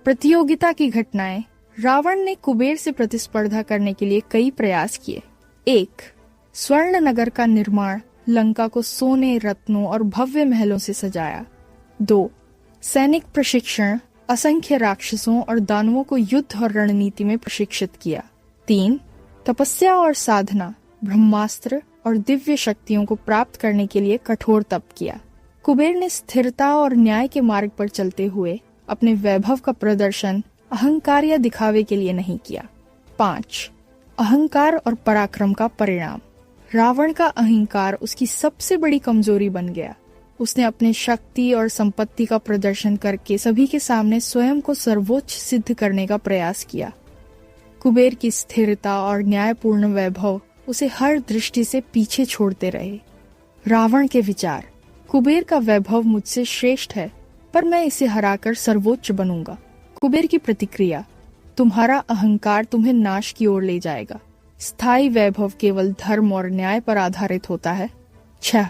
प्रतियोगिता की घटनाएं। रावण ने कुबेर से प्रतिस्पर्धा करने के लिए कई प्रयास किए। 1. स्वर्ण नगर का निर्माण, लंका को सोने, रत्नों और भव्य महलों से सजाया। 2. सैनिक प्रशिक्षण, असंख्य राक्षसों और दानवों को युद्ध और रणनीति में प्रशिक्षित किया। 3. तपस्या और साधना, ब्रह्मास्त्र और दिव्य शक्तियों को प्राप्त करने के लिए कठोर तप किया। कुबेर ने स्थिरता और न्याय के मार्ग पर चलते हुए अपने वैभव का प्रदर्शन अहंकार या दिखावे के लिए नहीं किया। 5. अहंकार और पराक्रम का परिणाम। रावण का अहंकार उसकी सबसे बड़ी कमजोरी बन गया। उसने अपने शक्ति और संपत्ति का प्रदर्शन करके सभी के सामने स्वयं को सर्वोच्च सिद्ध करने का प्रयास किया। कुबेर की स्थिरता और न्यायपूर्ण वैभव उसे हर दृष्टि से पीछे छोड़ते रहे। रावण के विचार। कुबेर का वैभव मुझसे श्रेष्ठ है, पर मैं इसे हराकर सर्वोच्च बनूंगा। कुबेर की प्रतिक्रिया। तुम्हारा अहंकार तुम्हें नाश की ओर ले जाएगा। स्थायी वैभव केवल धर्म और न्याय पर आधारित होता है। 6.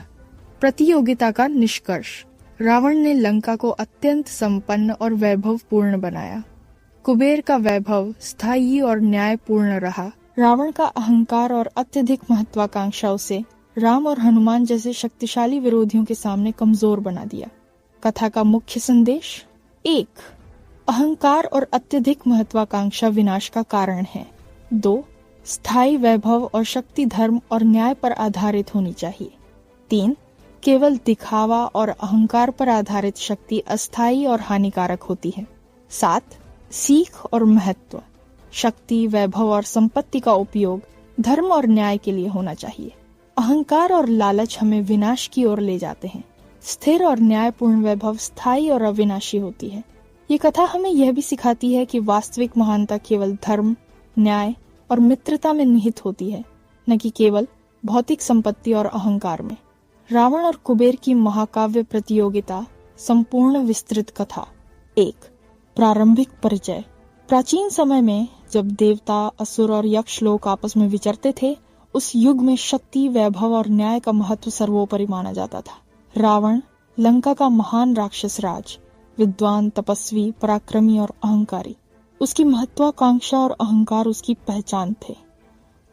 प्रतियोगिता का निष्कर्ष। रावण ने लंका को अत्यंत संपन्न और वैभवपूर्ण बनाया। कुबेर का वैभव स्थायी और न्यायपूर्ण रहा। रावण का अहंकार और अत्यधिक महत्वाकांक्षा उसे राम और हनुमान जैसे शक्तिशाली विरोधियों के सामने कमजोर बना दिया। कथा का मुख्य संदेश। 1. अहंकार और अत्यधिक महत्वाकांक्षा विनाश का कारण है। 2. स्थायी वैभव और शक्ति धर्म और न्याय पर आधारित होनी चाहिए। 3. केवल दिखावा और अहंकार पर आधारित शक्ति अस्थायी और हानिकारक होती है। 7. सीख और महत्व। शक्ति, वैभव और संपत्ति का उपयोग धर्म और न्याय के लिए होना चाहिए। अहंकार और लालच हमें विनाश की ओर ले जाते हैं। स्थिर और न्यायपूर्ण वैभव स्थायी और अविनाशी होती है। ये कथा हमें यह भी सिखाती है कि वास्तविक महानता केवल धर्म, न्याय और मित्रता में निहित होती है, न कि केवल भौतिक संपत्ति और अहंकार में। रावण और कुबेर की महाकाव्य प्रतियोगिता संपूर्ण विस्तृत कथा। 1. प्रारंभिक परिचय। प्राचीन समय में जब देवता, असुर और यक्ष लोग आपस में विचरते थे, उस युग में शक्ति, वैभव और न्याय का महत्व सर्वोपरि माना जाता था। रावण लंका का महान राक्षस राज, विद्वान, तपस्वी, पराक्रमी और अहंकारी। उसकी महत्वाकांक्षा और अहंकार उसकी पहचान थे।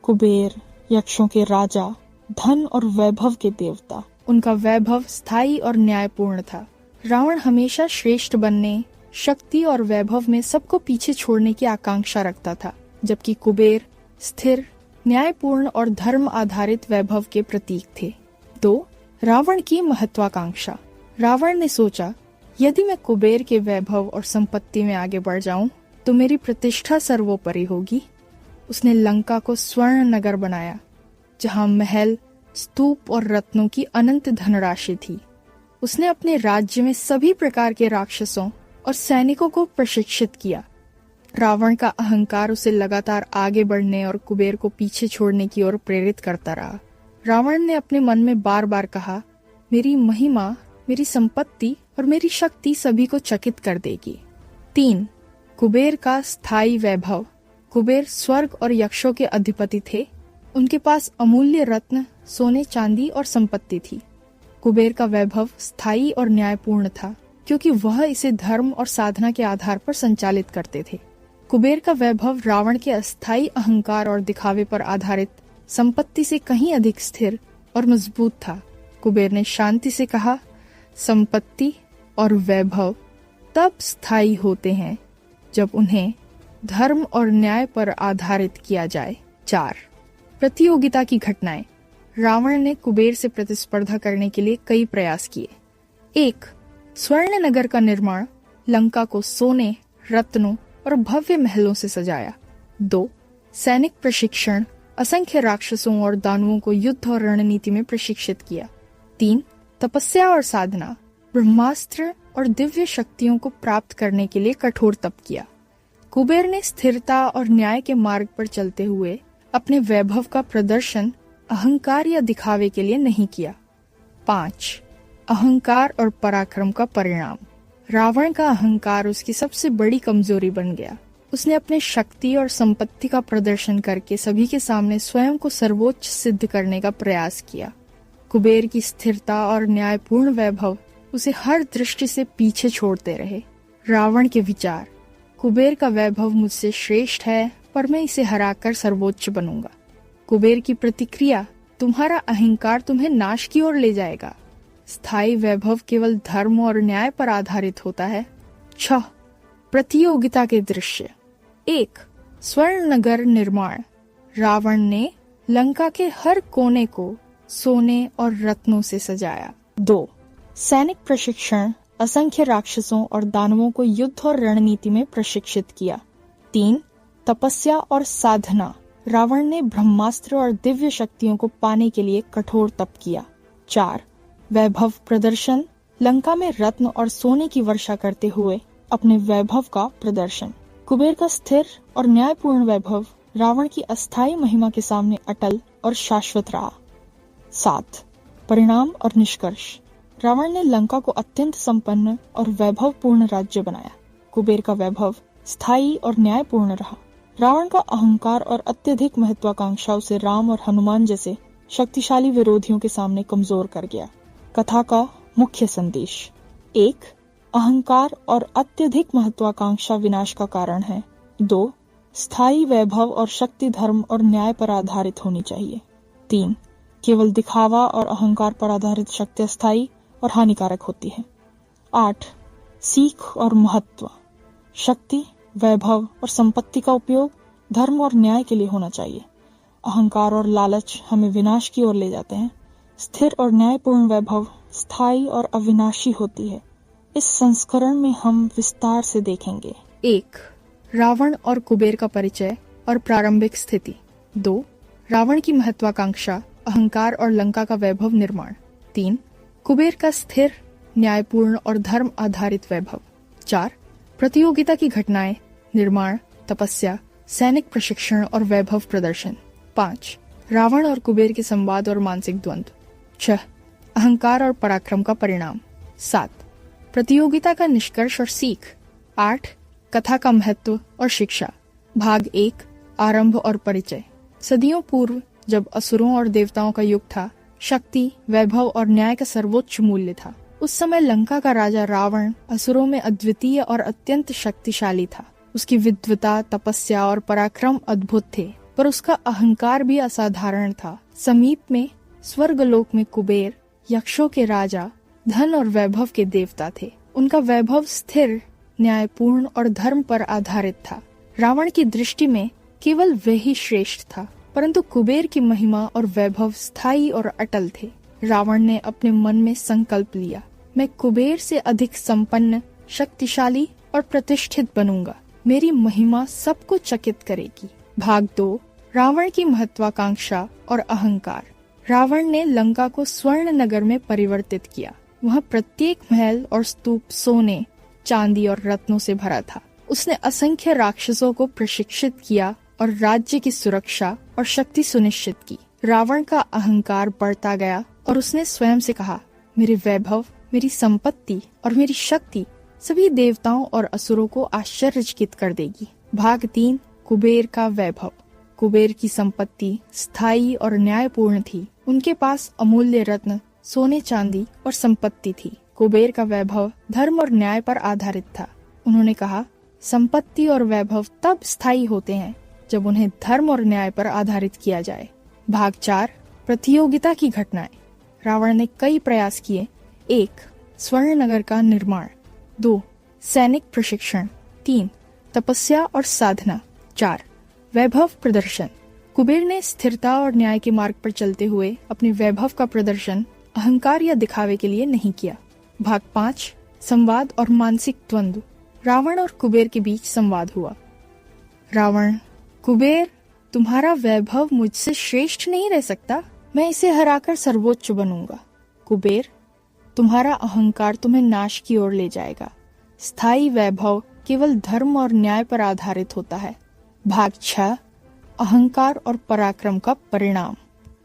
कुबेर यक्षों के राजा, धन और वैभव के देवता। उनका वैभव स्थायी और न्यायपूर्ण था। रावण हमेशा श्रेष्ठ बनने, शक्ति और वैभव में सबको पीछे छोड़ने की आकांक्षा रखता था, जबकि कुबेर स्थिर, न्यायपूर्ण और धर्म आधारित वैभव के प्रतीक थे। 2. रावण की महत्वाकांक्षा। रावण ने सोचा, यदि मैं कुबेर के वैभव और संपत्ति में आगे बढ़ जाऊं, तो मेरी प्रतिष्ठा सर्वोपरि होगी। उसने लंका को स्वर्ण नगर बनाया, जहां महल, स्तूप और रत्नों की अनंत धनराशि थी। उसने अपने राज्य में सभी प्रकार के राक्षसों और सैनिकों को प्रशिक्षित किया। रावण का अहंकार उसे लगातार आगे बढ़ने और कुबेर को पीछे छोड़ने की ओर प्रेरित करता रहा। रावण ने अपने मन में बार बार कहा, मेरी महिमा, मेरी संपत्ति और मेरी शक्ति सभी को चकित कर देगी। 3. कुबेर का स्थायी वैभव। कुबेर स्वर्ग और यक्षों के अधिपति थे। उनके पास अमूल्य रत्न, सोने, चांदी और संपत्ति थी। कुबेर का वैभव स्थायी और न्यायपूर्ण था, क्योंकि वह इसे धर्म और साधना के आधार पर संचालित करते थे। कुबेर का वैभव रावण के अस्थायी अहंकार और दिखावे पर आधारित संपत्ति से कहीं अधिक स्थिर और मजबूत था। कुबेर ने शांति से कहा, संपत्ति और वैभव तब स्थायी होते हैं जब उन्हें धर्म और न्याय पर आधारित किया जाए। 4. प्रतियोगिता की घटनाएं। रावण ने कुबेर से प्रतिस्पर्धा करने के लिए कई प्रयास किए। 1. स्वर्ण नगर का निर्माण, लंका को सोने, रत्नों और भव्य महलों से सजाया। 2. सैनिक प्रशिक्षण, असंख्य राक्षसों और दानवों को युद्ध और रणनीति में प्रशिक्षित किया। 3. तपस्या और साधना, ब्रह्मास्त्र और दिव्य शक्तियों को प्राप्त करने के लिए कठोर तप किया। कुबेर ने स्थिरता और न्याय के मार्ग पर चलते हुए अपने वैभव का प्रदर्शन अहंकार या दिखावे के लिए नहीं किया। 5. अहंकार और पराक्रम का परिणाम। रावण का अहंकार उसकी सबसे बड़ी कमजोरी बन गया। उसने अपने शक्ति और संपत्ति का प्रदर्शन करके सभी के सामने स्वयं को सर्वोच्च सिद्ध करने का प्रयास किया। कुबेर की स्थिरता और न्यायपूर्ण वैभव उसे हर दृष्टि से पीछे छोड़ते रहे। रावण के विचार। कुबेर का वैभव मुझसे श्रेष्ठ है, पर मैं इसे हराकर सर्वोच्च बनूंगा। कुबेर की प्रतिक्रिया, तुम्हारा अहंकार तुम्हें नाश की ओर ले जाएगा। स्थायी वैभव केवल धर्म और न्याय पर आधारित होता है। 6. प्रतियोगिता के दृश्य। 1. स्वर्ण नगर निर्माण। रावण ने लंका के हर कोने को सोने और रत्नों से सजाया। 2. सैनिक प्रशिक्षण। असंख्य राक्षसों और दानवों को युद्ध और रणनीति में प्रशिक्षित किया। 3. तपस्या और साधना। रावण ने ब्रह्मास्त्र और दिव्य शक्तियों को पाने के लिए कठोर तप किया। 4. वैभव प्रदर्शन। लंका में रत्न और सोने की वर्षा करते हुए अपने वैभव का प्रदर्शन। कुबेर का स्थिर और न्यायपूर्ण वैभव रावण की अस्थायी महिमा के सामने अटल और शाश्वत रहा। 7. परिणाम और निष्कर्ष। रावण ने लंका को अत्यंत संपन्न और वैभवपूर्ण राज्य बनाया। कुबेर का वैभव स्थायी और न्यायपूर्ण रहा। रावण का अहंकार और अत्यधिक महत्वाकांक्षा उसे राम और हनुमान जैसे शक्तिशाली विरोधियों के सामने कमजोर कर गया। कथा का मुख्य संदेश। 1. अहंकार और अत्यधिक महत्वाकांक्षा विनाश का कारण है। 2. स्थायी वैभव और शक्ति धर्म और न्याय पर आधारित होनी चाहिए। 3. केवल दिखावा और अहंकार पर आधारित शक्ति अस्थायी और हानिकारक होती है। 8. सीख और महत्व। शक्ति, वैभव और संपत्ति का उपयोग धर्म और न्याय के लिए होना चाहिए। अहंकार और लालच हमें विनाश की ओर ले जाते हैं। स्थिर और न्यायपूर्ण वैभव स्थायी और अविनाशी होती है। इस संस्करण में हम विस्तार से देखेंगे। 1. रावण और कुबेर का परिचय और प्रारंभिक स्थिति। 2. रावण की महत्वाकांक्षा, अहंकार और लंका का वैभव निर्माण। 3. कुबेर का स्थिर, न्यायपूर्ण और धर्म आधारित वैभव। 4. प्रतियोगिता की घटनाएं, निर्माण, तपस्या, सैनिक प्रशिक्षण और वैभव प्रदर्शन। 5. रावण और कुबेर के संवाद और मानसिक द्वंद्व। 6. अहंकार और पराक्रम का परिणाम। 7. प्रतियोगिता का निष्कर्ष और सीख। 8. कथा का महत्व और शिक्षा। भाग 1. आरंभ और परिचय। सदियों पूर्व जब असुरों और देवताओं का युग था, शक्ति, वैभव और न्याय का सर्वोच्च मूल्य था। उस समय लंका का राजा रावण असुरों में अद्वितीय और अत्यंत शक्तिशाली था। उसकी विद्वता, तपस्या और पराक्रम अद्भुत थे, पर उसका अहंकार भी असाधारण था। समीप में स्वर्गलोक में कुबेर, यक्षों के राजा, धन और वैभव के देवता थे। उनका वैभव स्थिर, न्यायपूर्ण और धर्म पर आधारित था। रावण की दृष्टि में केवल वही श्रेष्ठ था, परंतु कुबेर की महिमा और वैभव स्थायी और अटल थे। रावण ने अपने मन में संकल्प लिया, मैं कुबेर से अधिक संपन्न, शक्तिशाली और प्रतिष्ठित बनूंगा। मेरी महिमा सबको चकित करेगी। भाग 2. रावण की महत्वाकांक्षा और अहंकार। रावण ने लंका को स्वर्ण नगर में परिवर्तित किया। वहाँ प्रत्येक महल और स्तूप सोने, चांदी और रत्नों से भरा था। उसने असंख्य राक्षसों को प्रशिक्षित किया और राज्य की सुरक्षा और शक्ति सुनिश्चित की। रावण का अहंकार बढ़ता गया और उसने स्वयं से कहा, मेरे वैभव, मेरी संपत्ति और मेरी शक्ति सभी देवताओं और असुरों को आश्चर्यचकित कर देगी। भाग 3. कुबेर का वैभव। कुबेर की संपत्ति स्थायी और न्यायपूर्ण थी। उनके पास अमूल्य रत्न, सोने, चांदी और संपत्ति थी। कुबेर का वैभव धर्म और न्याय पर आधारित था। उन्होंने कहा, संपत्ति और वैभव तब स्थायी होते हैं जब उन्हें धर्म और न्याय पर आधारित किया जाए। भाग 4. प्रतियोगिता की घटनाएं। रावण ने कई प्रयास किए। 1. स्वर्ण नगर का निर्माण। 2. सैनिक प्रशिक्षण। 3. तपस्या और साधना। 4. वैभव प्रदर्शन। कुबेर ने स्थिरता और न्याय के मार्ग पर चलते हुए अपने वैभव का प्रदर्शन अहंकार या दिखावे के लिए नहीं किया। भाग 5. संवाद और मानसिक द्वंद्व। रावण और कुबेर के बीच संवाद हुआ। रावण, कुबेर, तुम्हारा वैभव मुझसे श्रेष्ठ नहीं रह सकता। मैं इसे हराकर सर्वोच्च बनूंगा। कुबेर, तुम्हारा अहंकार तुम्हें नाश की ओर ले जाएगा। स्थायी वैभव केवल धर्म और न्याय पर आधारित होता है। भाग 6. अहंकार और पराक्रम का परिणाम।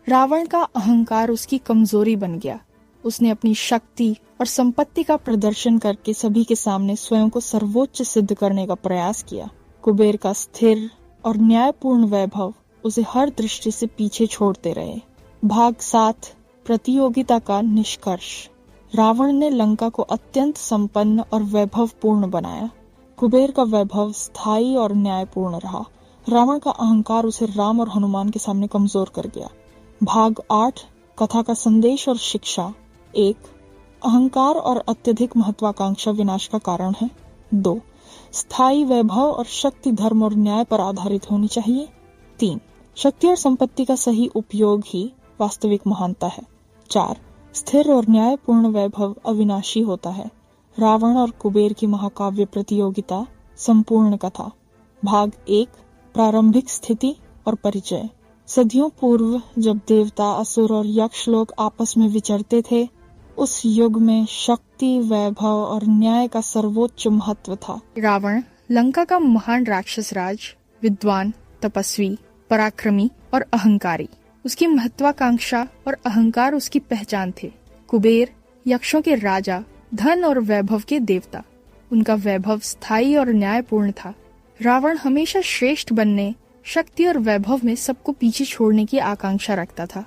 रावण का अहंकार उसकी कमजोरी बन गया। उसने अपनी शक्ति और संपत्ति का प्रदर्शन करके सभी के सामने स्वयं को सर्वोच्च सिद्ध करने का प्रयास किया। कुबेर का स्थिर और न्यायपूर्ण वैभव उसे हर दृष्टि से पीछे छोड़ते रहे। भाग 7. प्रतियोगिता का निष्कर्ष। रावण ने लंका को अत्यंत संपन्न और वैभवपूर्ण बनाया। कुबेर का वैभव स्थायी और न्यायपूर्ण रहा। रावण का अहंकार उसे राम और हनुमान के सामने कमजोर कर गया। भाग 8 कथा का संदेश और शिक्षा। 1 अहंकार और अत्यधिक महत्वाकांक्षा विनाश का कारण है। 2 स्थायी वैभव और शक्ति धर्म और न्याय पर आधारित होनी चाहिए। 3 शक्ति और संपत्ति का सही उपयोग ही वास्तविक महानता है। 4 स्थिर और न्यायपूर्ण वैभव अविनाशी होता है। रावण और कुबेर की महाकाव्य प्रतियोगिता संपूर्ण कथा। भाग 1 प्रारंभिक स्थिति और परिचय। सदियों पूर्व जब देवता, असुर और यक्ष लोग आपस में विचरते थे, उस युग में शक्ति, वैभव और न्याय का सर्वोच्च महत्व था। रावण लंका का महान राक्षस राज, विद्वान, तपस्वी, पराक्रमी और अहंकारी। उसकी महत्वाकांक्षा और अहंकार उसकी पहचान थे। कुबेर यक्षों के राजा, धन और वैभव के देवता। उनका वैभव स्थायी और न्यायपूर्ण था। रावण हमेशा श्रेष्ठ बनने, शक्ति और वैभव में सबको पीछे छोड़ने की आकांक्षा रखता था।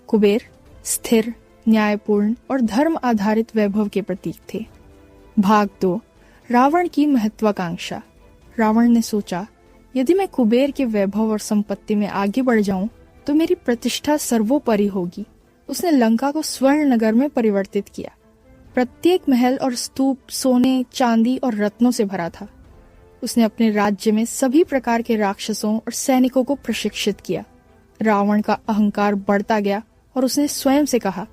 कुबेर स्थिर, न्यायपूर्ण और धर्म आधारित वैभव के प्रतीक थे। भाग 2 रावण की महत्वाकांक्षा। रावण ने सोचा, यदि मैं कुबेर के वैभव और संपत्ति में आगे बढ़ जाऊं तो मेरी प्रतिष्ठा सर्वोपरि होगी। उसने लंका को स्वर्ण नगर में परिवर्तित किया। प्रत्येक महल और स्तूप सोने, चांदी और रत्नों से भरा था। उसने अपने राज्य में सभी प्रकार के राक्षसों और सैनिकों को प्रशिक्षित किया। रावण का अहंकार बढ़ता गया और उसने स्वयं से कहा,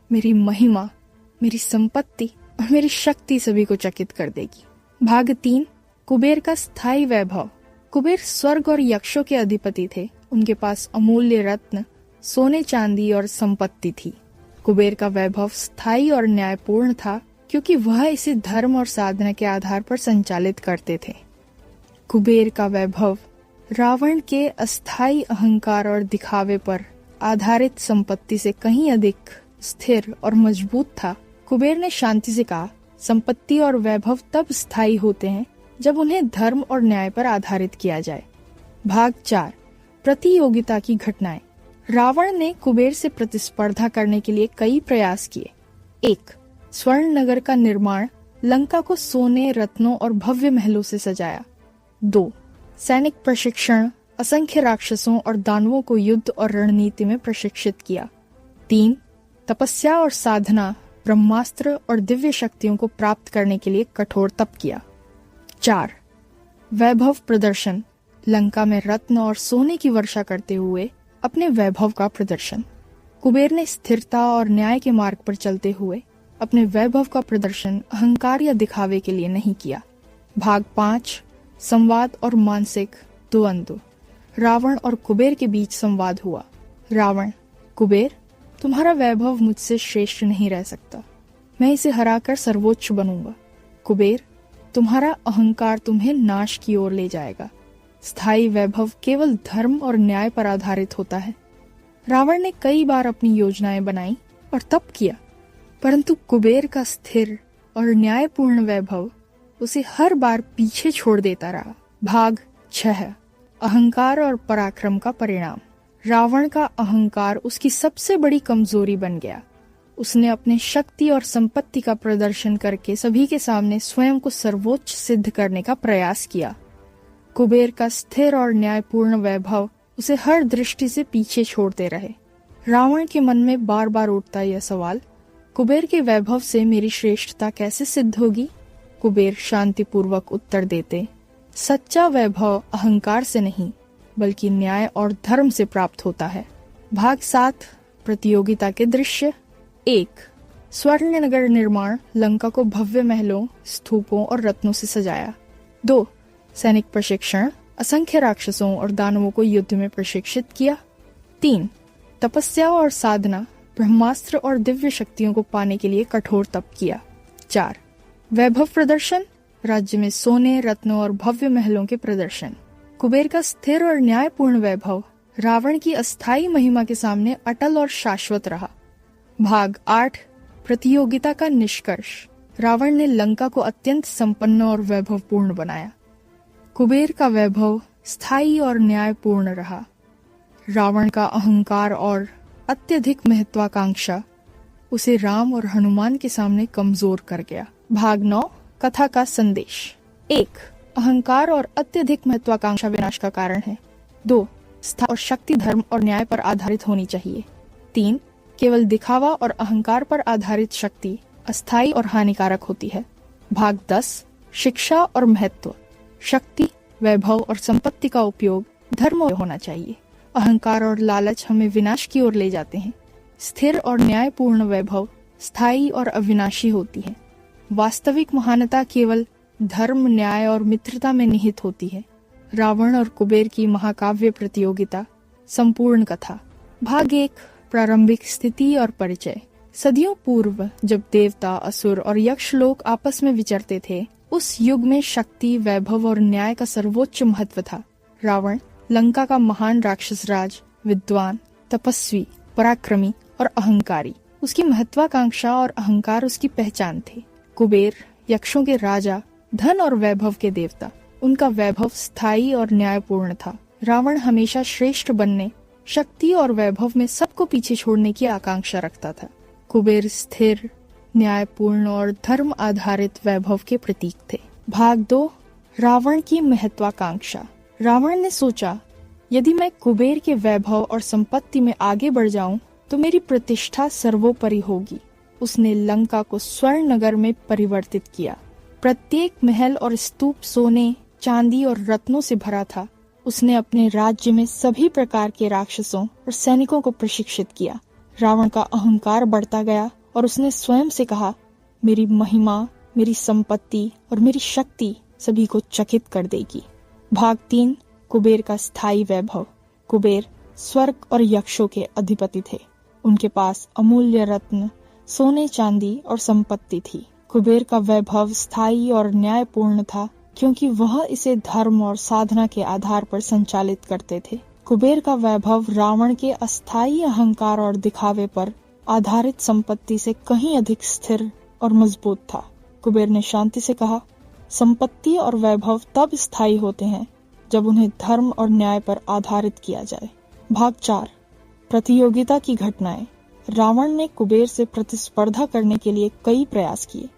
मेरी महिमा, मेरी संपत्ति और मेरी शक्ति सभी को चकित कर देगी। भाग 3 कुबेर का स्थायी वैभव। कुबेर स्वर्ग और यक्षों के अधिपति थे। उनके पास अमूल्य रत्न, सोने, चांदी और संपत्ति थी। कुबेर का वैभव स्थायी और न्यायपूर्ण था क्योंकि वह इसे धर्म और साधना के आधार पर संचालित करते थे। कुबेर का वैभव रावण के अस्थायी अहंकार और दिखावे पर आधारित संपत्ति से कहीं अधिक स्थिर और मजबूत था। कुबेर ने शांति से कहा, संपत्ति और वैभव तब स्थायी होते हैं जब उन्हें धर्म और न्याय पर आधारित किया जाए। भाग 4 प्रतियोगिता की घटनाएं। रावण ने कुबेर से प्रतिस्पर्धा करने के लिए कई प्रयास किए। 1 स्वर्ण नगर का निर्माण, लंका को सोने, रत्नों और भव्य महलों से सजाया। 2 सैनिक प्रशिक्षण, असंख्य राक्षसों और दानवों को युद्ध और रणनीति में प्रशिक्षित किया। 3 तपस्या और साधना, ब्रह्मास्त्र और दिव्य शक्तियों को प्राप्त करने के लिए कठोर तप किया। 4 वैभव प्रदर्शन, लंका में रत्न और सोने की वर्षा करते हुए अपने वैभव का प्रदर्शन। कुबेर ने स्थिरता और न्याय के मार्ग पर चलते हुए अपने वैभव का प्रदर्शन अहंकार या दिखावे के लिए नहीं किया। भाग 5 संवाद और मानसिक द्वंद्व। रावण और कुबेर के बीच संवाद हुआ। रावण, कुबेर, तुम्हारा वैभव मुझसे श्रेष्ठ नहीं रह सकता। मैं इसे हराकर सर्वोच्च बनूंगा। कुबेर, तुम्हारा अहंकार तुम्हें नाश की ओर ले जाएगा। स्थायी वैभव केवल धर्म और न्याय पर आधारित होता है। रावण ने कई बार अपनी योजनाएं बनाई और तप किया, परंतु कुबेर का स्थिर और न्यायपूर्ण वैभव उसे हर बार पीछे छोड़ देता रहा। भाग 6 अहंकार और पराक्रम का परिणाम। रावण का अहंकार उसकी सबसे बड़ी कमजोरी बन गया। उसने अपने शक्ति और संपत्ति का प्रदर्शन करके सभी के सामने स्वयं को सर्वोच्च सिद्ध करने का प्रयास किया। कुबेर का स्थिर और न्यायपूर्ण वैभव उसे हर दृष्टि से पीछे छोड़ते रहे। रावण के मन में बार बार उठता यह सवाल, कुबेर के वैभव से मेरी श्रेष्ठता कैसे सिद्ध होगी? कुबेर शांतिपूर्वक उत्तर देते, सच्चा वैभव अहंकार से नहीं बल्कि न्याय और धर्म से प्राप्त होता है। भाग 7 प्रतियोगिता के दृश्य। 1 स्वर्ण नगर निर्माण, लंका को भव्य महलों, स्तूपों और रत्नों से सजाया। 2 सैनिक प्रशिक्षण, असंख्य राक्षसों और दानवों को युद्ध में प्रशिक्षित किया। 3 तपस्या और साधना, ब्रह्मास्त्र और दिव्य शक्तियों को पाने के लिए कठोर तप किया। 4 वैभव प्रदर्शन, राज्य में सोने, रत्नों और भव्य महलों के प्रदर्शन। कुबेर का स्थिर और न्यायपूर्ण वैभव रावण की अस्थायी महिमा के सामने अटल और शाश्वत रहा। भाग 8 प्रतियोगिता का निष्कर्ष। रावण ने लंका को अत्यंत संपन्न और वैभवपूर्ण बनाया। कुबेर का वैभव स्थायी और न्यायपूर्ण रहा। रावण का अहंकार और अत्यधिक महत्वाकांक्षा उसे राम और हनुमान के सामने कमजोर कर गया। भाग 9 कथा का संदेश। एक, अहंकार और अत्यधिक महत्वाकांक्षा विनाश का कारण है। 2, स्था और शक्ति धर्म और न्याय पर आधारित होनी चाहिए। 3, केवल दिखावा और अहंकार पर आधारित शक्ति अस्थायी और हानिकारक होती है। भाग 10, शिक्षा और महत्व। शक्ति, वैभव और संपत्ति का उपयोग धर्म में होना चाहिए। अहंकार और लालच हमें विनाश की ओर ले जाते हैं। स्थिर और न्यायपूर्ण वैभव स्थायी और अविनाशी होती है। वास्तविक महानता केवल धर्म, न्याय और मित्रता में निहित होती है। रावण और कुबेर की महाकाव्य प्रतियोगिता। संपूर्ण कथा। भाग 1, प्रारंभिक स्थिति और परिचय। सदियों पूर्व जब देवता, असुर और यक्ष लोग आपस में विचरते थे, उस युग में शक्ति, वैभव और न्याय का सर्वोच्च महत्व था। रावण लंका का महान राक्षस राज, विद्वान, तपस्वी, पराक्रमी और अहंकारी। उसकी महत्वाकांक्षा और अहंकार उसकी पहचान थे। कुबेर यक्षों के राजा, धन और वैभव के देवता। उनका वैभव स्थायी और न्यायपूर्ण था। रावण हमेशा श्रेष्ठ बनने, शक्ति और वैभव में सबको पीछे छोड़ने की आकांक्षा रखता था। कुबेर स्थिर, न्यायपूर्ण और धर्म आधारित वैभव के प्रतीक थे। भाग 2, रावण की महत्वाकांक्षा। रावण ने सोचा, यदि मैं कुबेर के वैभव और संपत्ति में आगे बढ़ जाऊं तो मेरी प्रतिष्ठा सर्वोपरि होगी। उसने लंका को स्वर्ण नगर में परिवर्तित किया। प्रत्येक महल और स्तूप सोने, चांदी और रत्नों से भरा था। उसने अपने राज्य में सभी प्रकार के राक्षसों और सैनिकों को प्रशिक्षित किया। रावण का अहंकार बढ़ता गया और उसने स्वयं से कहा, मेरी महिमा, मेरी संपत्ति और मेरी शक्ति सभी को चकित कर देगी। भाग 3, कुबेर का स्थायी वैभव। कुबेर स्वर्ग और यक्षों के अधिपति थे। उनके पास अमूल्य रत्न, सोने, चांदी और संपत्ति थी। कुबेर का वैभव स्थायी और न्यायपूर्ण था क्योंकि वह इसे धर्म और साधना के आधार पर संचालित करते थे। कुबेर का वैभव रावण के अस्थायी अहंकार और दिखावे पर आधारित संपत्ति से कहीं अधिक स्थिर और मजबूत था। कुबेर ने शांति से कहा, संपत्ति और वैभव तब स्थायी होते हैं जब उन्हें धर्म और न्याय पर आधारित किया जाए। भाग 4, प्रतियोगिता की घटनाएं। रावण ने कुबेर से प्रतिस्पर्धा करने के लिए कई प्रयास किए।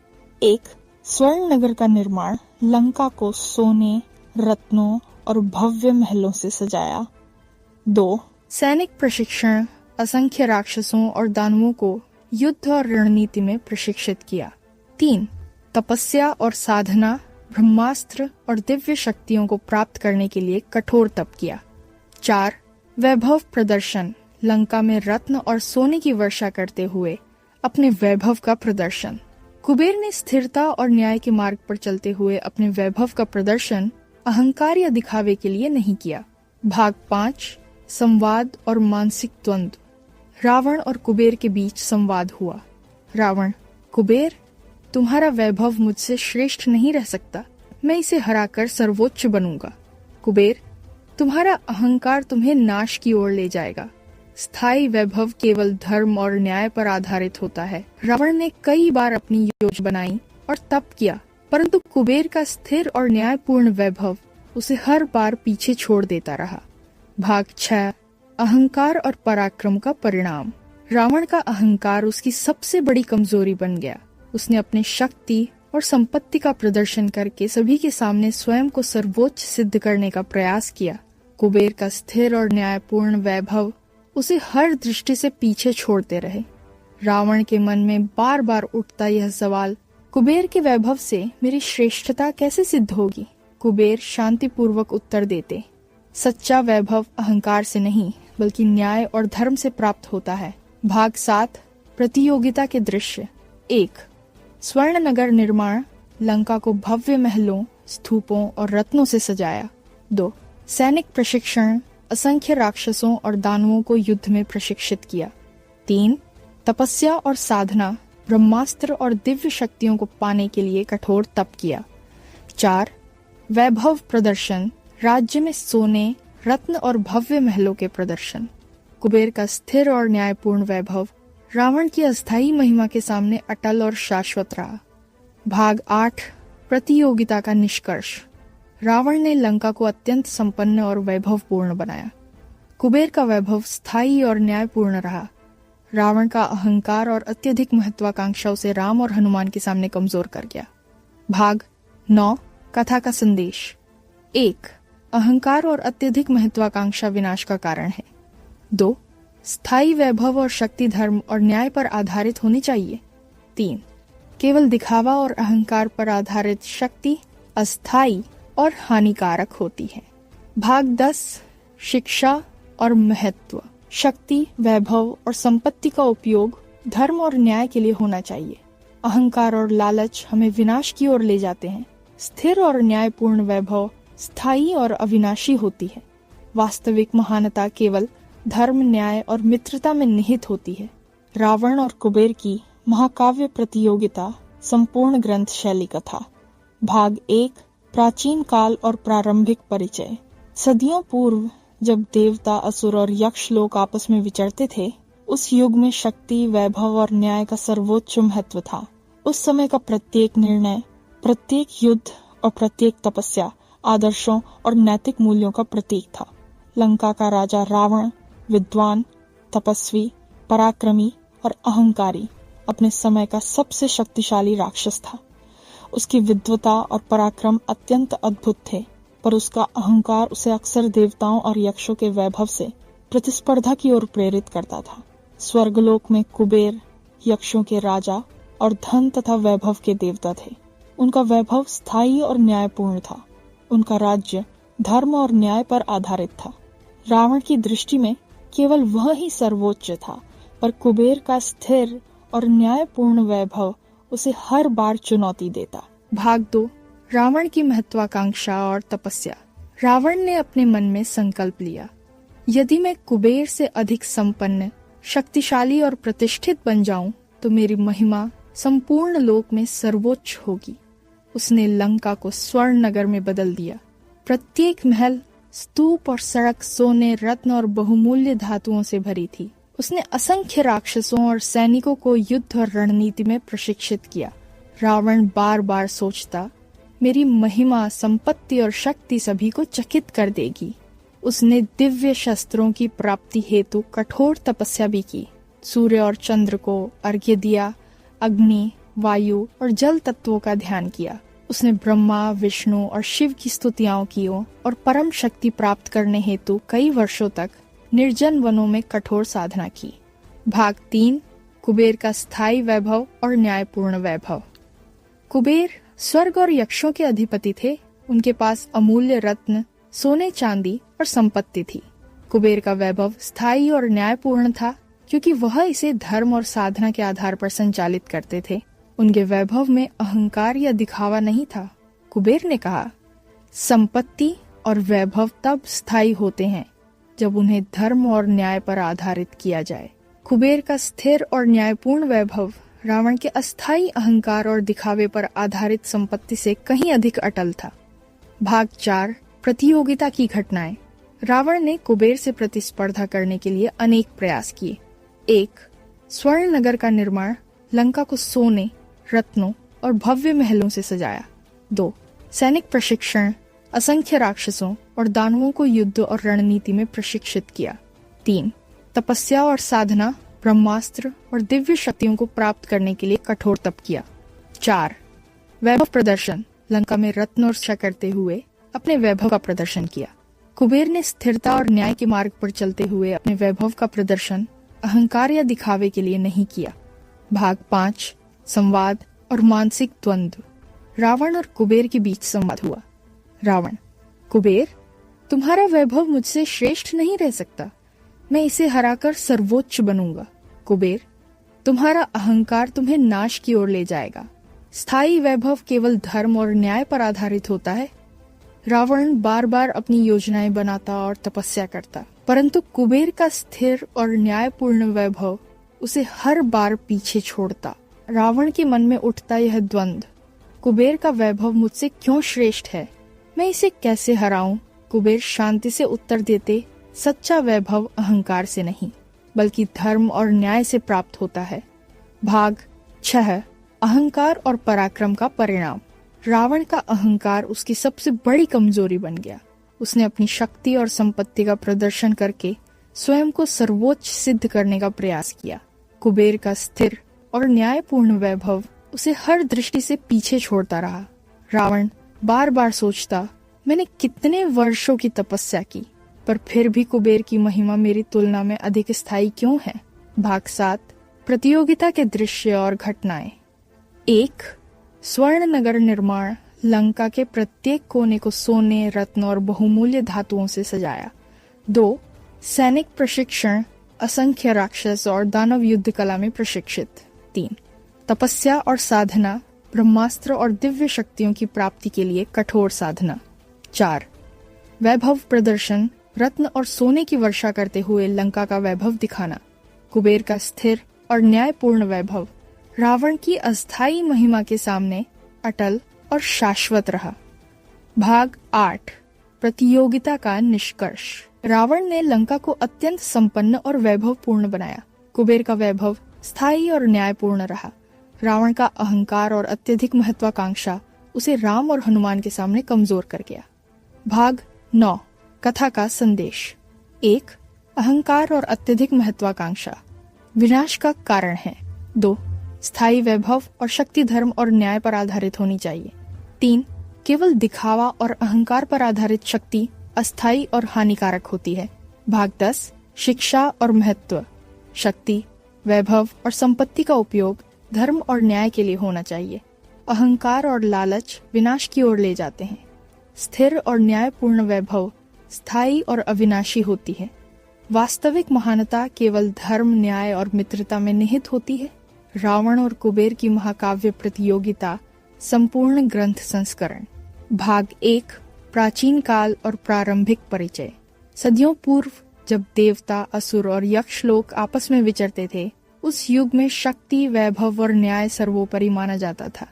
1, स्वर्ण नगर का निर्माण। लंका को सोने, रत्नों और भव्य महलों से सजाया। 2, सैनिक प्रशिक्षण। असंख्य राक्षसों और दानवों को युद्ध और रणनीति में प्रशिक्षित किया। 3, तपस्या और साधना। ब्रह्मास्त्र और दिव्य शक्तियों को प्राप्त करने के लिए कठोर तप किया। 4, वैभव प्रदर्शन। लंका में रत्न और सोने की वर्षा करते हुए अपने वैभव का प्रदर्शन। कुबेर ने स्थिरता और न्याय के मार्ग पर चलते हुए अपने वैभव का प्रदर्शन अहंकार या दिखावे के लिए नहीं किया। भाग 5, संवाद और मानसिक द्वंद्व। रावण और कुबेर के बीच संवाद हुआ। रावण, कुबेर, तुम्हारा वैभव मुझसे श्रेष्ठ नहीं रह सकता। मैं इसे हराकर सर्वोच्च बनूंगा। कुबेर, तुम्हारा अहंकार तुम्हें नाश की ओर ले जाएगा। स्थायी वैभव केवल धर्म और न्याय पर आधारित होता है। रावण ने कई बार अपनी योजना बनाई और तप किया, परंतु कुबेर का स्थिर और न्यायपूर्ण वैभव उसे हर बार पीछे छोड़ देता रहा। भाग 6, अहंकार और पराक्रम का परिणाम। रावण का अहंकार उसकी सबसे बड़ी कमजोरी बन गया। उसने अपनी शक्ति और संपत्ति का प्रदर्शन करके सभी के सामने स्वयं को सर्वोच्च सिद्ध करने का प्रयास किया। कुबेर का स्थिर और न्यायपूर्ण वैभव उसे हर दृष्टि से पीछे छोड़ते रहे। रावण के मन में बार बार उठता यह सवाल, कुबेर के वैभव से मेरी श्रेष्ठता कैसे सिद्ध होगी? कुबेर शांतिपूर्वक उत्तर देते, सच्चा वैभव अहंकार से नहीं बल्कि न्याय और धर्म से प्राप्त होता है। भाग 7, प्रतियोगिता के दृश्य। 1, स्वर्ण नगर निर्माण। लंका को भव्य महलों, स्तूपों और रत्नों से सजाया। 2, सैनिक प्रशिक्षण। असंख्य राक्षसों और दानवों को युद्ध में प्रशिक्षित किया। 3, तपस्या और साधना। ब्रह्मास्त्र और दिव्य शक्तियों को पाने के लिए कठोर तप किया। 4, वैभव प्रदर्शन। राज्य में सोने, रत्न और भव्य महलों के प्रदर्शन। कुबेर का स्थिर और न्यायपूर्ण वैभव रावण की अस्थायी महिमा के सामने अटल और शाश्वत रहा। भाग 8, प्रतियोगिता का निष्कर्ष। रावण ने लंका को अत्यंत संपन्न और वैभवपूर्ण बनाया। कुबेर का वैभव स्थायी और न्यायपूर्ण रहा। रावण का अहंकार और अत्यधिक महत्वाकांक्षा उसे राम और हनुमान के सामने कमजोर कर गया। भाग 9, कथा का संदेश। 1. अहंकार और अत्यधिक महत्वाकांक्षा विनाश का कारण है। 2. स्थायी वैभव और शक्ति धर्म और न्याय पर आधारित होनी चाहिए। 3. केवल दिखावा और अहंकार पर आधारित शक्ति अस्थायी और हानिकारक होती है। भाग 10 शिक्षा और महत्व। शक्ति, वैभव और संपत्ति का उपयोग धर्म और न्याय के लिए होना चाहिए। अहंकार और लालच हमें विनाश की ओर ले जाते हैं। स्थिर और न्यायपूर्ण वैभव स्थायी और अविनाशी होती है। वास्तविक महानता केवल धर्म, न्याय और मित्रता में निहित होती है। रावण और कुबेर की महाकाव्य प्रतियोगिता संपूर्ण ग्रंथ शैली कथा। भाग 1 प्राचीन काल और प्रारंभिक परिचय। सदियों पूर्व जब देवता, असुर और यक्ष लोग आपस में विचरते थे, उस युग में शक्ति, वैभव और न्याय का सर्वोच्च महत्व था। उस समय का प्रत्येक निर्णय, प्रत्येक युद्ध और प्रत्येक तपस्या आदर्शों और नैतिक मूल्यों का प्रतीक था। लंका का राजा रावण विद्वान, तपस्वी, पराक्रमी और अहंकारी अपने समय का सबसे शक्तिशाली राक्षस था। उसकी विद्वता और पराक्रम अत्यंत अद्भुत थे, पर उसका अहंकार उसे अक्सर देवताओं और यक्षों के वैभव से प्रतिस्पर्धा की ओर प्रेरित करता था। स्वर्गलोक में कुबेर यक्षों के राजा और धन तथा वैभव के देवता थे। उनका वैभव स्थायी और न्यायपूर्ण था। उनका राज्य धर्म और न्याय पर आधारित था। रावण की दृष्टि में केवल वह ही सर्वोच्च था, पर कुबेर का स्थिर और न्यायपूर्ण वैभव उसे हर बार चुनौती देता। भाग 2 रावण की महत्वाकांक्षा और तपस्या। रावण ने अपने मन में संकल्प लिया, यदि मैं कुबेर से अधिक संपन्न, शक्तिशाली और प्रतिष्ठित बन जाऊं तो मेरी महिमा संपूर्ण लोक में सर्वोच्च होगी। उसने लंका को स्वर्ण नगर में बदल दिया। प्रत्येक महल, स्तूप और सड़क सोने, रत्न और बहुमूल्य धातुओं से भरी थी। उसने असंख्य राक्षसों और सैनिकों को युद्ध और रणनीति में प्रशिक्षित किया। रावण बार बार सोचता, मेरी महिमा, संपत्ति और शक्ति सभी को चकित कर देगी। उसने दिव्य शस्त्रों की प्राप्ति हेतु कठोर तपस्या भी की। सूर्य और चंद्र को अर्घ्य दिया, अग्नि, वायु और जल तत्वों का ध्यान किया। उसने ब्रह्मा, विष्णु और शिव की स्तुतियां की और परम शक्ति प्राप्त करने हेतु कई वर्षों तक निर्जन वनों में कठोर साधना की। भाग 3 कुबेर का स्थायी वैभव और न्यायपूर्ण वैभव। कुबेर स्वर्ग और यक्षों के अधिपति थे। उनके पास अमूल्य रत्न, सोने, चांदी और संपत्ति थी। कुबेर का वैभव स्थायी और न्यायपूर्ण था, क्योंकि वह इसे धर्म और साधना के आधार पर संचालित करते थे। उनके वैभव में अहंकार या दिखावा नहीं था। कुबेर ने कहा, संपत्ति और वैभव तब स्थायी होते हैं जब उन्हें धर्म और न्याय पर आधारित किया जाए। कुबेर का स्थिर और न्यायपूर्ण वैभव रावण के अस्थायी अहंकार और दिखावे पर आधारित संपत्ति से कहीं अधिक अटल था। भाग 4 प्रतियोगिता की घटनाएं। रावण ने कुबेर से प्रतिस्पर्धा करने के लिए अनेक प्रयास किए। 1. स्वर्ण नगर का निर्माण, लंका को सोने, रत्नों और भव्य महलों से सजाया। 2. सैनिक प्रशिक्षण, असंख्य राक्षसों और दानवों को युद्ध और रणनीति में प्रशिक्षित किया। 3. तपस्या और साधना, ब्रह्मास्त्र और दिव्य शक्तियों को प्राप्त करने के लिए कठोर तप किया। 4. वैभव प्रदर्शन, लंका में रत्न और रक्षा करते हुए अपने वैभव का प्रदर्शन किया। कुबेर ने स्थिरता और न्याय के मार्ग पर चलते हुए अपने वैभव का प्रदर्शन अहंकार या दिखावे के लिए नहीं किया। भाग 5 संवाद और मानसिक द्वंद्व। रावण और कुबेर के बीच संवाद हुआ। रावण, कुबेर, तुम्हारा वैभव मुझसे श्रेष्ठ नहीं रह सकता। मैं इसे हराकर सर्वोच्च बनूंगा। कुबेर, तुम्हारा अहंकार तुम्हें नाश की ओर ले जाएगा। स्थायी वैभव केवल धर्म और न्याय पर आधारित होता है। रावण बार बार अपनी योजनाएं बनाता और तपस्या करता, परंतु कुबेर का स्थिर और न्यायपूर्ण वैभव उसे हर बार पीछे छोड़ता। रावण के मन में उठता यह द्वंद्व, कुबेर का वैभव मुझसे क्यों श्रेष्ठ है, मैं इसे कैसे हराऊं? कुबेर शांति से उत्तर देते, सच्चा वैभव अहंकार से नहीं बल्कि धर्म और न्याय से प्राप्त होता है। भाग 6 अहंकार और पराक्रम का परिणाम। रावण का अहंकार उसकी सबसे बड़ी कमजोरी बन गया। उसने अपनी शक्ति और संपत्ति का प्रदर्शन करके स्वयं को सर्वोच्च सिद्ध करने का प्रयास किया। कुबेर का स्थिर और न्यायपूर्ण वैभव उसे हर दृष्टि से पीछे छोड़ता रहा। रावण बार बार सोचता, मैंने कितने वर्षों की तपस्या की, पर फिर भी कुबेर की महिमा मेरी तुलना में अधिक स्थायी क्यों है। भाग 7, प्रतियोगिता के दृश्य और घटनाएं। 1. स्वर्ण नगर निर्माण। लंका के प्रत्येक कोने को सोने, रत्न और बहुमूल्य धातुओं से सजाया। 2. सैनिक प्रशिक्षण। असंख्य राक्षस और दानव युद्ध कला में प्रशिक्षित। 3. तपस्या और साधना। ब्रह्मास्त्र और दिव्य शक्तियों की प्राप्ति के लिए कठोर साधना। 4. वैभव प्रदर्शन। रत्न और सोने की वर्षा करते हुए लंका का वैभव दिखाना। कुबेर का स्थिर और न्यायपूर्ण वैभव रावण की अस्थायी महिमा के सामने अटल और शाश्वत रहा। भाग 8, प्रतियोगिता का निष्कर्ष। रावण ने लंका को अत्यंत संपन्न और वैभवपूर्ण बनाया। कुबेर का वैभव स्थायी और न्यायपूर्ण रहा। रावण का अहंकार और अत्यधिक महत्वाकांक्षा उसे राम और हनुमान के सामने कमजोर कर गया। भाग 9, कथा का संदेश। 1. अहंकार और अत्यधिक महत्वाकांक्षा विनाश का कारण है। 2. स्थायी वैभव और शक्ति धर्म और न्याय पर आधारित होनी चाहिए। 3. केवल दिखावा और अहंकार पर आधारित शक्ति अस्थायी और हानिकारक होती है। भाग 10, शिक्षा और महत्व। शक्ति, वैभव और संपत्ति का उपयोग धर्म और न्याय के लिए होना चाहिए। अहंकार और लालच विनाश की ओर ले जाते हैं। स्थिर और न्यायपूर्ण वैभव स्थायी और अविनाशी होती है। वास्तविक महानता केवल धर्म, न्याय और मित्रता में निहित होती है। रावण और कुबेर की महाकाव्य प्रतियोगिता संपूर्ण ग्रंथ संस्करण। भाग 1, प्राचीन काल और प्रारंभिक परिचय। सदियों पूर्व जब देवता, असुर और यक्ष लोग आपस में विचरते थे, उस युग में शक्ति, वैभव और न्याय सर्वोपरि माना जाता था।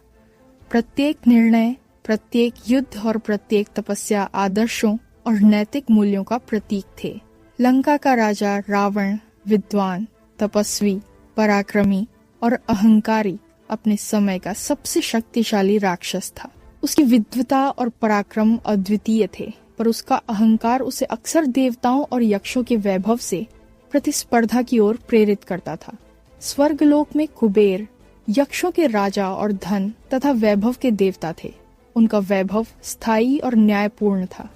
प्रत्येक निर्णय, प्रत्येक युद्ध और प्रत्येक तपस्या आदर्शों और नैतिक मूल्यों का प्रतीक थे। लंका का राजा रावण विद्वान, तपस्वी, पराक्रमी और अहंकारी अपने समय का सबसे शक्तिशाली राक्षस था। उसकी विद्वता और पराक्रम अद्वितीय थे, पर उसका अहंकार उसे अक्सर देवताओं और यक्षों के वैभव से प्रतिस्पर्धा की ओर प्रेरित करता था। स्वर्गलोक में कुबेर यक्षों के राजा और धन तथा वैभव के देवता थे। उनका वैभव स्थायी और न्यायपूर्ण था।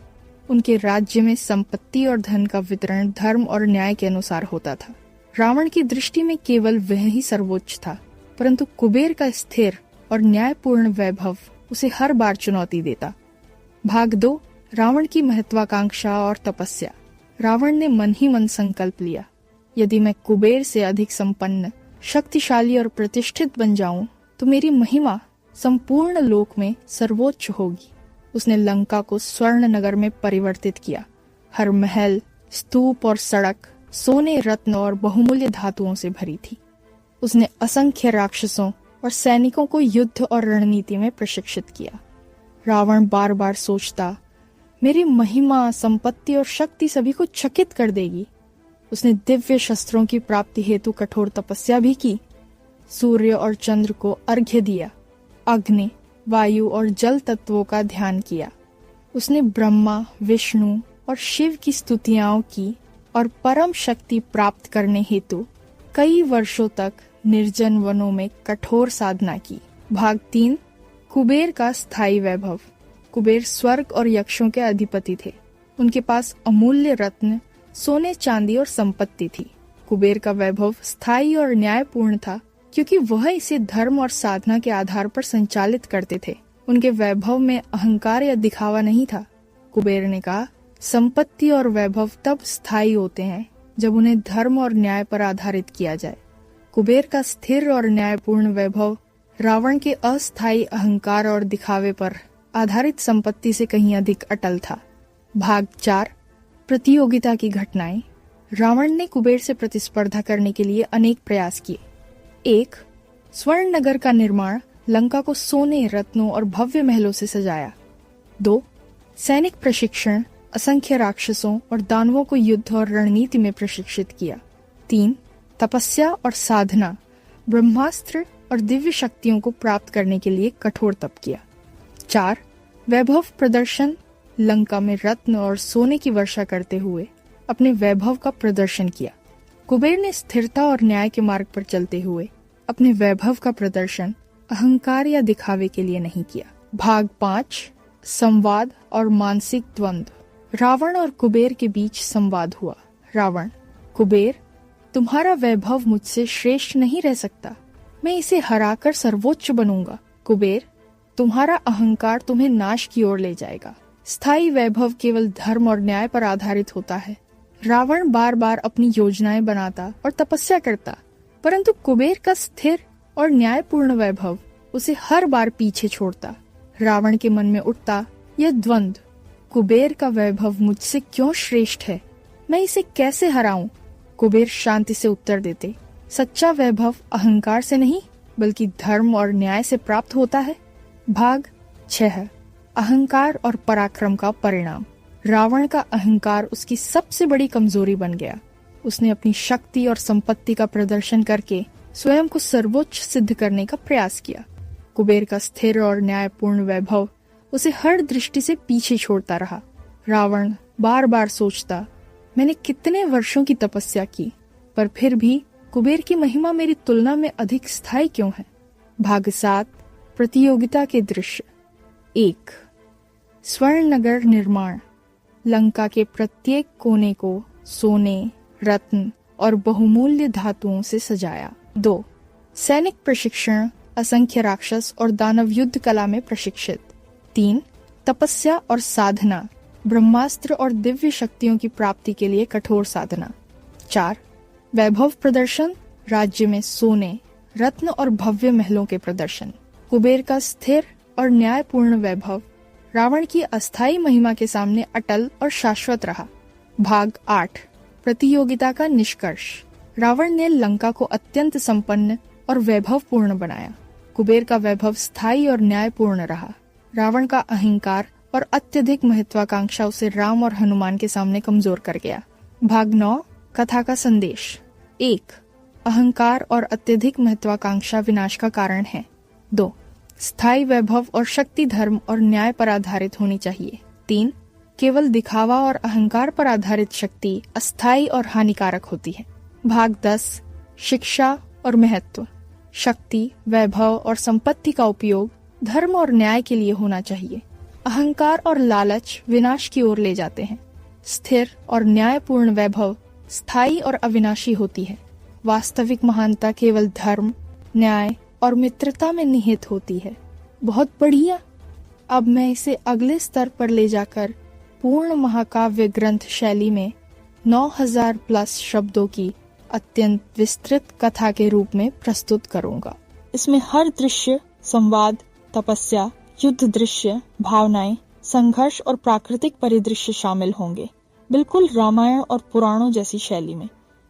उनके राज्य में संपत्ति और धन का वितरण धर्म और न्याय के अनुसार होता था। रावण की दृष्टि में केवल वह ही सर्वोच्च था, परंतु कुबेर का स्थिर और न्यायपूर्ण वैभव उसे हर बार चुनौती देता। भाग 2, रावण की महत्वाकांक्षा और तपस्या। रावण ने मन ही मन संकल्प लिया, यदि मैं कुबेर से अधिक संपन्न, शक्तिशाली और प्रतिष्ठित बन जाऊं तो मेरी महिमा संपूर्ण लोक में सर्वोच्च होगी। उसने लंका को स्वर्ण नगर में परिवर्तित किया। हर महल, स्तूप और सड़क सोने, रत्न और बहुमूल्य धातुओं से भरी थी। उसने असंख्य राक्षसों और सैनिकों को युद्ध और रणनीति में प्रशिक्षित किया। रावण बार बार सोचता, मेरी महिमा, संपत्ति और शक्ति सभी को चकित कर देगी। उसने दिव्य शस्त्रों की प्राप्ति हेतु कठोर तपस्या भी की। सूर्य और चंद्र को अर्घ्य दिया। अग्नि, वायु और जल तत्वों का ध्यान किया। उसने ब्रह्मा, विष्णु और शिव की स्तुतियां की और परम शक्ति प्राप्त करने हेतु कई वर्षों तक निर्जन वनों में कठोर साधना की। भाग 3, कुबेर का स्थायी वैभव। कुबेर स्वर्ग और यक्षों के अधिपति थे। उनके पास अमूल्य रत्न, सोने, चांदी और संपत्ति थी। कुबेर का वैभव स्थायी और न्यायपूर्ण था, क्योंकि वह इसे धर्म और साधना के आधार पर संचालित करते थे। उनके वैभव में अहंकार या दिखावा नहीं था। कुबेर ने कहा, संपत्ति और वैभव तब स्थायी होते हैं जब उन्हें धर्म और न्याय पर आधारित किया जाए। कुबेर का स्थिर और न्यायपूर्ण वैभव रावण के अस्थायी अहंकार और दिखावे पर आधारित संपत्ति से कहीं अधिक अटल था। भाग 4, प्रतियोगिता की घटनाएं। रावण ने कुबेर से प्रतिस्पर्धा करने के लिए अनेक प्रयास किए। 1. स्वर्ण नगर का निर्माण। लंका को सोने, रत्नों और भव्य महलों से सजाया। 2. सैनिक प्रशिक्षण। असंख्य राक्षसों और दानवों को युद्ध और रणनीति में प्रशिक्षित किया। 3. तपस्या और साधना। ब्रह्मास्त्र और दिव्य शक्तियों को प्राप्त करने के लिए कठोर तप किया। 4. वैभव प्रदर्शन। लंका में रत्न और सोने की वर्षा करते हुए अपने वैभव का प्रदर्शन किया। कुबेर ने स्थिरता और न्याय के मार्ग पर चलते हुए अपने वैभव का प्रदर्शन अहंकार या दिखावे के लिए नहीं किया। भाग 5, संवाद और मानसिक द्वंद्व। रावण और कुबेर के बीच संवाद हुआ। रावण: कुबेर, तुम्हारा वैभव मुझसे श्रेष्ठ नहीं रह सकता, मैं इसे हराकर सर्वोच्च बनूंगा। कुबेर: तुम्हारा अहंकार तुम्हें नाश की ओर ले जाएगा। स्थायी वैभव केवल धर्म और न्याय पर आधारित होता है। रावण बार बार अपनी योजनाएं बनाता और तपस्या करता, परंतु कुबेर का स्थिर और न्यायपूर्ण वैभव उसे हर बार पीछे छोड़ता। रावण के मन में उठता यह द्वंद्व, कुबेर का वैभव मुझसे क्यों श्रेष्ठ है, मैं इसे कैसे हराऊं? कुबेर शांति से उत्तर देते, सच्चा वैभव अहंकार से नहीं बल्कि धर्म और न्याय से प्राप्त होता है। भाग 6। अहंकार और पराक्रम का परिणाम। रावण का अहंकार उसकी सबसे बड़ी कमजोरी बन गया। उसने अपनी शक्ति और संपत्ति का प्रदर्शन करके स्वयं को सर्वोच्च सिद्ध करने का प्रयास किया। कुबेर का स्थिर और न्यायपूर्ण वैभव उसे हर दृष्टि से पीछे छोड़ता रहा। रावण बार बार सोचता, मैंने कितने वर्षों की तपस्या की, पर फिर भी कुबेर की महिमा मेरी तुलना में अधिक स्थायी क्यों है? भाग 7। प्रतियोगिता के दृश्य। 1। स्वर्ण नगर निर्माण। लंका के प्रत्येक कोने को सोने, रत्न और बहुमूल्य धातुओं से सजाया। 2। सैनिक प्रशिक्षण। असंख्य राक्षस और दानव युद्ध कला में प्रशिक्षित। 3। तपस्या और साधना। ब्रह्मास्त्र और दिव्य शक्तियों की प्राप्ति के लिए कठोर साधना। 4। वैभव प्रदर्शन। राज्य में सोने, रत्न और भव्य महलों के प्रदर्शन। कुबेर का स्थिर और न्यायपूर्ण वैभव रावण की अस्थायी महिमा के सामने अटल और शाश्वत रहा। भाग 8। प्रतियोगिता का निष्कर्ष। रावण ने लंका को अत्यंत संपन्न और वैभवपूर्ण बनाया। कुबेर का वैभव स्थायी और न्यायपूर्ण रहा। रावण का अहंकार और अत्यधिक महत्वाकांक्षा उसे राम और हनुमान के सामने कमजोर कर गया। भाग 9। कथा का संदेश। 1। अहंकार और अत्यधिक महत्वाकांक्षा विनाश का कारण है। 2। स्थायी वैभव और शक्ति धर्म और न्याय पर आधारित होनी चाहिए। 3। केवल दिखावा और अहंकार पर आधारित शक्ति अस्थायी और हानिकारक होती है। भाग 10। शिक्षा और महत्व। शक्ति, वैभव और संपत्ति का उपयोग धर्म और न्याय के लिए होना चाहिए। अहंकार और लालच विनाश की ओर ले जाते हैं। स्थिर और न्यायपूर्ण वैभव स्थायी और अविनाशी होती है। वास्तविक महानता केवल धर्म, न्याय और मित्रता में निहित होती है। बहुत बढ़िया। अब मैं इसे अगले स्तर पर ले जाकर पूर्ण महाकाव्य ग्रंथ शैली में 9000 प्लस शब्दों की अत्यंत विस्तृत कथा के रूप में प्रस्तुत करूंगा। इसमें हर दृश्य, संवाद, तपस्या, युद्ध दृश्य, भावनाएं, संघर्ष और प्राकृतिक परिदृश्य शामिल होंगे, बिल्कुल रामायण और पुराणों जैसी शैली में।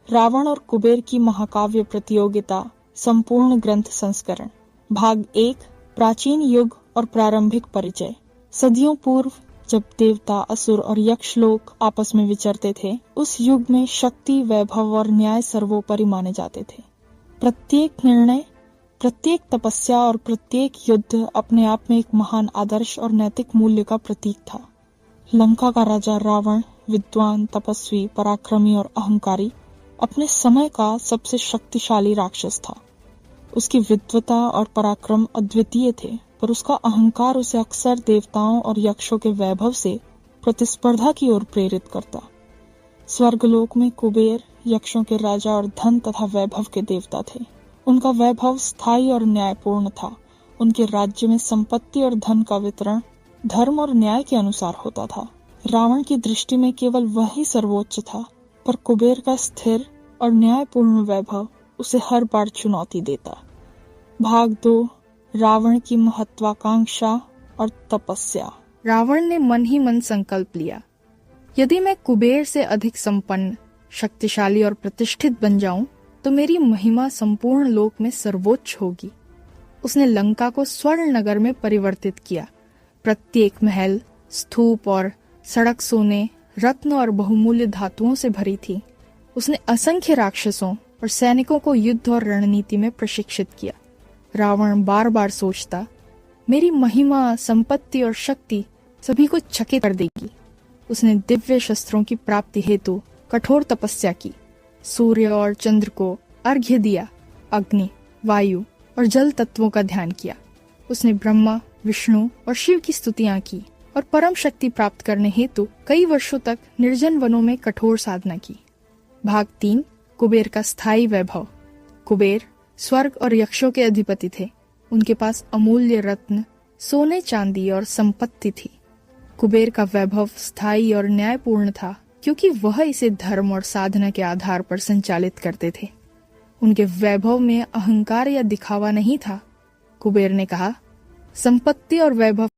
रावण और कुबेर की महाकाव्य प्रतियोगिता संपूर्ण ग्रंथ संस्करण। भाग 1। प्राचीन युग और प्रारंभिक परिचय। सदियों पूर्व जब देवता, असुर और यक्ष लोग आपस में विचरते थे, उस युग में शक्ति, वैभव और न्याय सर्वोपरि माने जाते थे। प्रत्येक निर्णय, प्रत्येक तपस्या और प्रत्येक युद्ध अपने आप में एक महान आदर्श और नैतिक मूल्य का प्रतीक था। लंका का राजा रावण विद्वान, तपस्वी, पराक्रमी और अहंकारी, अपने समय का सबसे शक्तिशाली राक्षस था। उसकी विद्वता और पराक्रम अद्वितीय थे, पर उसका अहंकार उसे अक्सर देवताओं और यक्षों के वैभव से प्रतिस्पर्धा की ओर प्रेरित करता। स्वर्गलोक में कुबेर यक्षों के राजा और धन तथा वैभव के देवता थे। उनका वैभव स्थायी और न्यायपूर्ण था। उनके राज्य में संपत्ति और धन का वितरण धर्म और न्याय के अनुसार होता था। रावण की दृष्टि में केवल वही सर्वोच्च था, पर कुबेर का स्थिर और न्यायपूर्ण वैभव उसे हर बार चुनौती देता। भाग 2। रावण की महत्वाकांक्षा और तपस्या। रावण ने मन ही मन संकल्प लिया, यदि मैं कुबेर से अधिक संपन्न, शक्तिशाली और प्रतिष्ठित बन जाऊं तो मेरी महिमा संपूर्ण लोक में सर्वोच्च होगी। उसने लंका को स्वर्ण नगर में परिवर्तित किया। प्रत्येक महल, स्तूप और सड़क सोने, रत्न और बहुमूल्य धातुओं से भरी थी। उसने असंख्य राक्षसों और सैनिकों को युद्ध और रणनीति में प्रशिक्षित किया। रावण बार बार सोचता, मेरी महिमा, संपत्ति और शक्ति सभी को चकित कर देगी। उसने दिव्य शस्त्रों की प्राप्ति हेतु कठोर तपस्या की। सूर्य और चंद्र को अर्घ्य दिया। अग्नि, वायु और जल तत्वों का ध्यान किया। उसने ब्रह्मा, विष्णु और शिव की स्तुतियां की और परम शक्ति प्राप्त करने हेतु कई वर्षों तक निर्जन वनों में कठोर साधना की। भाग 3, कुबेर का स्थायी वैभव। कुबेर स्वर्ग और यक्षों के अधिपति थे। उनके पास अमूल्य रत्न, सोने चांदी और संपत्ति थी। कुबेर का वैभव स्थायी और न्यायपूर्ण था, क्योंकि वह इसे धर्म और साधना के आधार पर संचालित करते थे। उनके वैभव में अहंकार या दिखावा नहीं था। कुबेर ने कहा, संपत्ति और वैभव